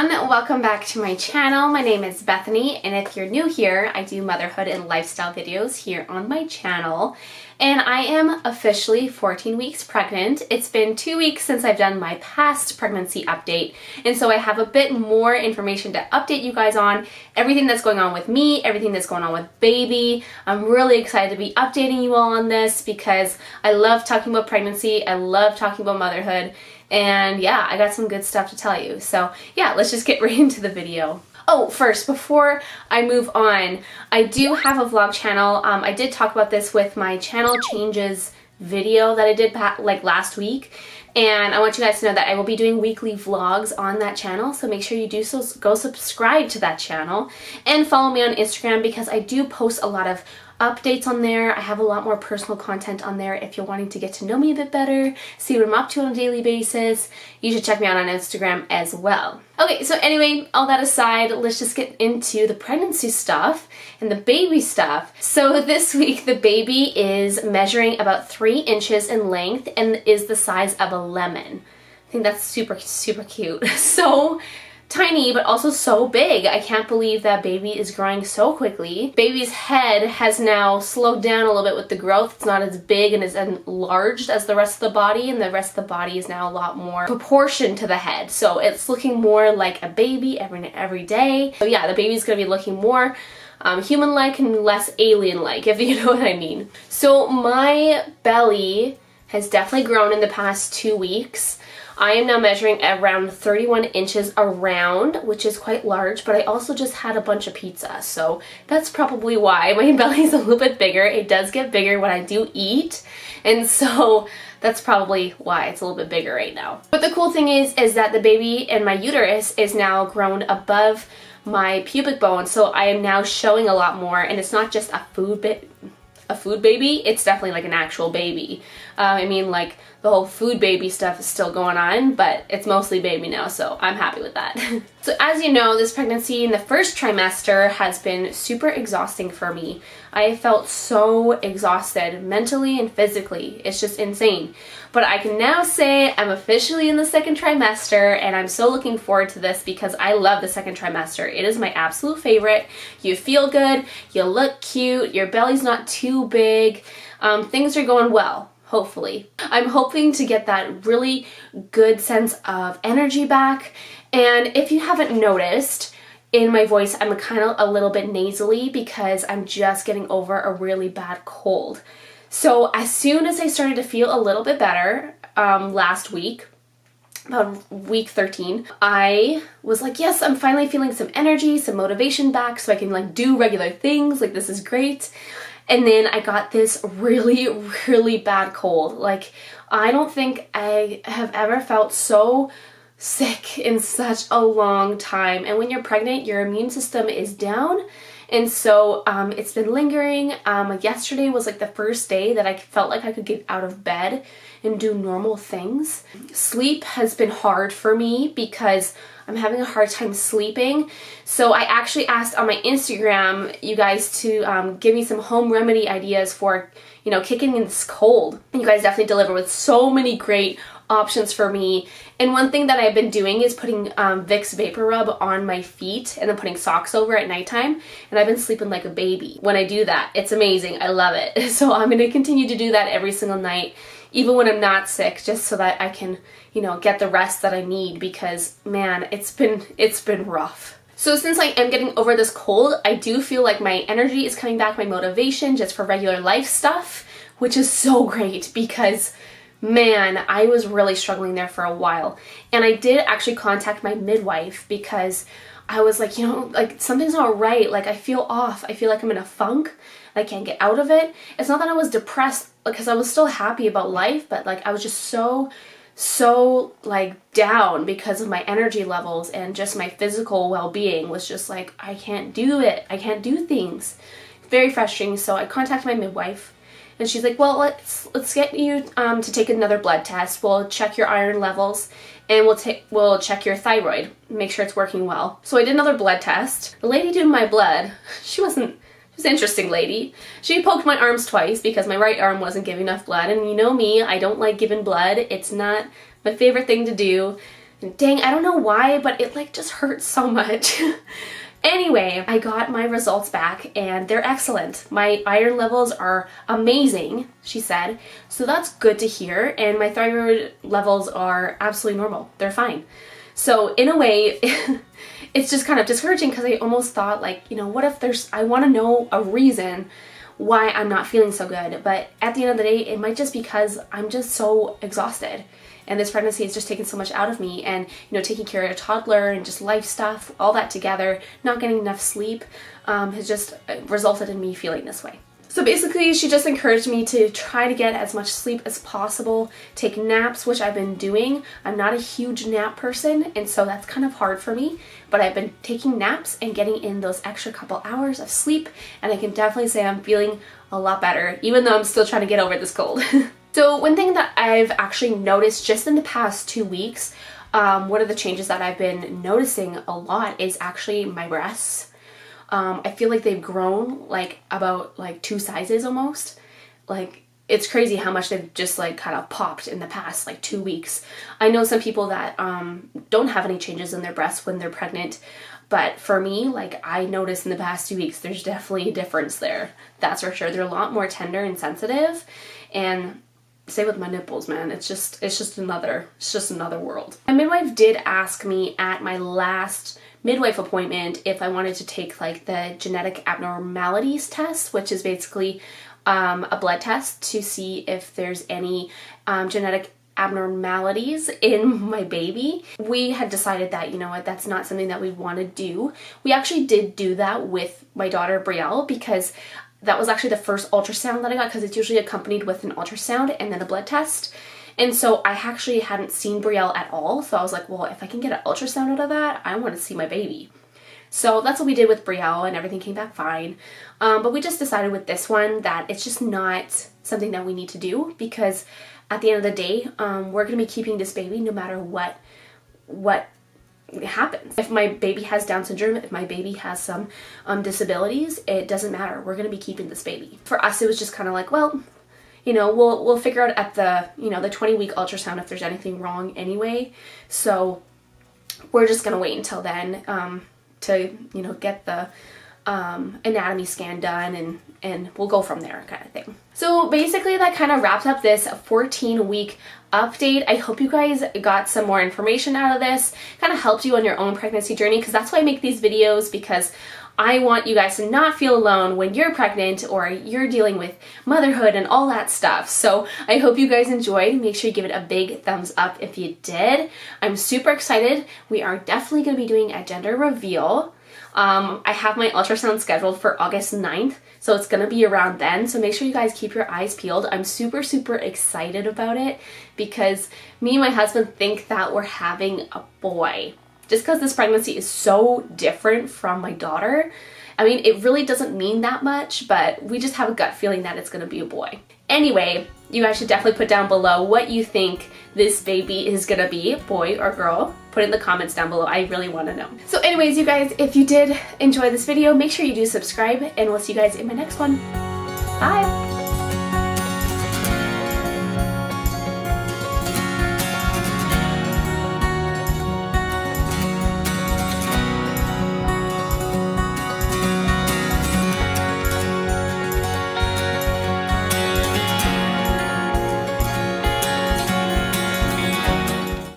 everyone, welcome back to my channel. My name is Bethany, and if you're new here, I do motherhood and lifestyle videos here on my channel. And I am officially 14 weeks pregnant. It's been 2 weeks since I've done my past pregnancy update, and so I have a bit more information to update you guys on, everything that's going on with me, everything that's going on with baby. I'm really excited to be updating you all on this because I love talking about pregnancy, I love talking about motherhood, and yeah, I got some good stuff to tell you. So yeah, let's just get right into the video. Oh, first, before I move on, I do have a vlog channel. I did talk about this with my channel changes video that I did like last week, and I want you guys to know that I will be doing weekly vlogs on that channel, so make sure you do so. Go subscribe to that channel and follow me on Instagram because I do post a lot of updates on there. I have a lot more personal content on there if you're wanting to get to know me a bit better, see what I'm up to on a daily basis. You should check me out on Instagram as well. Okay, so anyway, all that aside, let's just get into the pregnancy stuff and the baby stuff. So this week, the baby is measuring about 3 inches in length and is the size of a lemon. I think that's super, super cute. So tiny, but also so big. I can't believe that baby is growing so quickly. Baby's head has now slowed down a little bit with the growth. It's not as big and as enlarged as the rest of the body, and the rest of the body is now a lot more proportioned to the head. So it's looking more like a baby every day. So yeah, the baby's gonna be looking more human-like and less alien-like, if you know what I mean. So my belly has definitely grown in the past 2 weeks. I am now measuring around 31 inches around, which is quite large, but I also just had a bunch of pizza, so that's probably why my belly is a little bit bigger. It does get bigger when I do eat, and so that's probably why it's a little bit bigger right now. But the cool thing is that the baby in my uterus is now grown above my pubic bone, so I am now showing a lot more, and it's not just a food baby, it's definitely like an actual baby. I mean, like, the whole food baby stuff is still going on, but it's mostly baby now, so I'm happy with that. So as you know, this pregnancy in the first trimester has been super exhausting for me. I felt so exhausted mentally and physically. It's just insane. But I can now say I'm officially in the second trimester, and I'm so looking forward to this because I love the second trimester. It is my absolute favorite. You feel good, you look cute, your belly's not too big, things are going well. Hopefully. I'm hoping to get that really good sense of energy back, and if you haven't noticed, in my voice I'm kind of a little bit nasally because I'm just getting over a really bad cold. So as soon as I started to feel a little bit better last week, about week 13, I was like, yes, I'm finally feeling some energy, some motivation back so I can like do regular things, like this is great. And then I got this really, really bad cold. Like, I don't think I have ever felt so sick in such a long time. And when you're pregnant, your immune system is down. And so it's been lingering. Yesterday was like the first day that I felt like I could get out of bed and do normal things. Sleep has been hard for me because I'm having a hard time sleeping. So I actually asked on my Instagram you guys to give me some home remedy ideas for, you know, kicking in this cold. And you guys definitely deliver with so many great options for me. And one thing that I've been doing is putting Vicks Vapor Rub on my feet and then putting socks over at nighttime. And I've been sleeping like a baby when I do that. It's amazing. I love it. So I'm going to continue to do that every single night, even when I'm not sick, just so that I can, you know, get the rest that I need because, man, it's been rough. So since I am getting over this cold, I do feel like my energy is coming back, my motivation just for regular life stuff, which is so great because, man, I was really struggling there for a while. And I did actually contact my midwife because I was like, you know, like something's not right. Like I feel off. I feel like I'm in a funk. I can't get out of it. It's not that I was depressed because I was still happy about life, but like I was just so like down because of my energy levels, and just my physical well-being was just like, I can't do it. I can't do things. Very frustrating. So I contacted my midwife, and she's like, well, let's get you to take another blood test. We'll check your iron levels, and we'll check your thyroid, make sure it's working well. So I did another blood test. The lady doing my blood, she was an interesting lady. She poked my arms twice because my right arm wasn't giving enough blood, and you know me, I don't like giving blood. It's not my favorite thing to do. And dang, I don't know why, but it like just hurts so much. Anyway, I got my results back and they're excellent. My iron levels are amazing, she said. So that's good to hear. And my thyroid levels are absolutely normal. They're fine. So in a way, it's just kind of discouraging because I almost thought like, you know, what if I want to know a reason why I'm not feeling so good. But at the end of the day, it might just be because I'm just so exhausted. And this pregnancy has just taken so much out of me, and you know, taking care of a toddler and just life stuff, all that together, not getting enough sleep, has just resulted in me feeling this way. So basically, she just encouraged me to try to get as much sleep as possible, take naps, which I've been doing. I'm not a huge nap person, and so that's kind of hard for me, but I've been taking naps and getting in those extra couple hours of sleep, and I can definitely say I'm feeling a lot better, even though I'm still trying to get over this cold. So one thing that I've actually noticed just in the past 2 weeks, one of the changes that I've been noticing a lot is actually my breasts. I feel like they've grown like about like 2 sizes almost. Like it's crazy how much they've just like kind of popped in the past like 2 weeks. I know some people that don't have any changes in their breasts when they're pregnant, but for me, like I noticed in the past 2 weeks, there's definitely a difference there. That's for sure. They're a lot more tender and sensitive, and same with my nipples, man. It's just another world. My midwife did ask me at my last midwife appointment if I wanted to take like the genetic abnormalities test, which is basically a blood test to see if there's any genetic abnormalities in my baby. We had decided that, you know what, that's not something that we want to do. We actually did do that with my daughter Brielle because that was actually the first ultrasound that I got, because it's usually accompanied with an ultrasound and then a blood test. And so I actually hadn't seen Brielle at all. So I was like, well, if I can get an ultrasound out of that, I want to see my baby. So that's what we did with Brielle, and everything came back fine. But we just decided with this one that it's just not something that we need to do, because at the end of the day, we're going to be keeping this baby no matter what happens. If my baby has Down syndrome, if my baby has some disabilities, it doesn't matter. We're going to be keeping this baby. For us, it was just kind of like, well, you know, we'll figure out at the, you know, the 20-week ultrasound if there's anything wrong anyway. So we're just going to wait until then to, you know, get the anatomy scan done, and we'll go from there, kind of thing. So basically that kind of wraps up this 14-week update. I hope you guys got some more information out of this, kind of helped you on your own pregnancy journey, because that's why I make these videos, because I want you guys to not feel alone when you're pregnant or you're dealing with motherhood and all that stuff. So I hope you guys enjoyed. Make sure you give it a big thumbs up if you did. I'm super excited. We are definitely going to be doing a gender reveal. I have my ultrasound scheduled for August 9th, so it's going to be around then. So make sure you guys keep your eyes peeled. I'm super, super excited about it, because me and my husband think that we're having a boy. Just because this pregnancy is so different from my daughter. I mean, it really doesn't mean that much, but we just have a gut feeling that it's going to be a boy. Anyway, you guys should definitely put down below what you think this baby is going to be, boy or girl. Put it in the comments down below. I really want to know. So anyways, you guys, if you did enjoy this video, make sure you do subscribe, and we'll see you guys in my next one. Bye!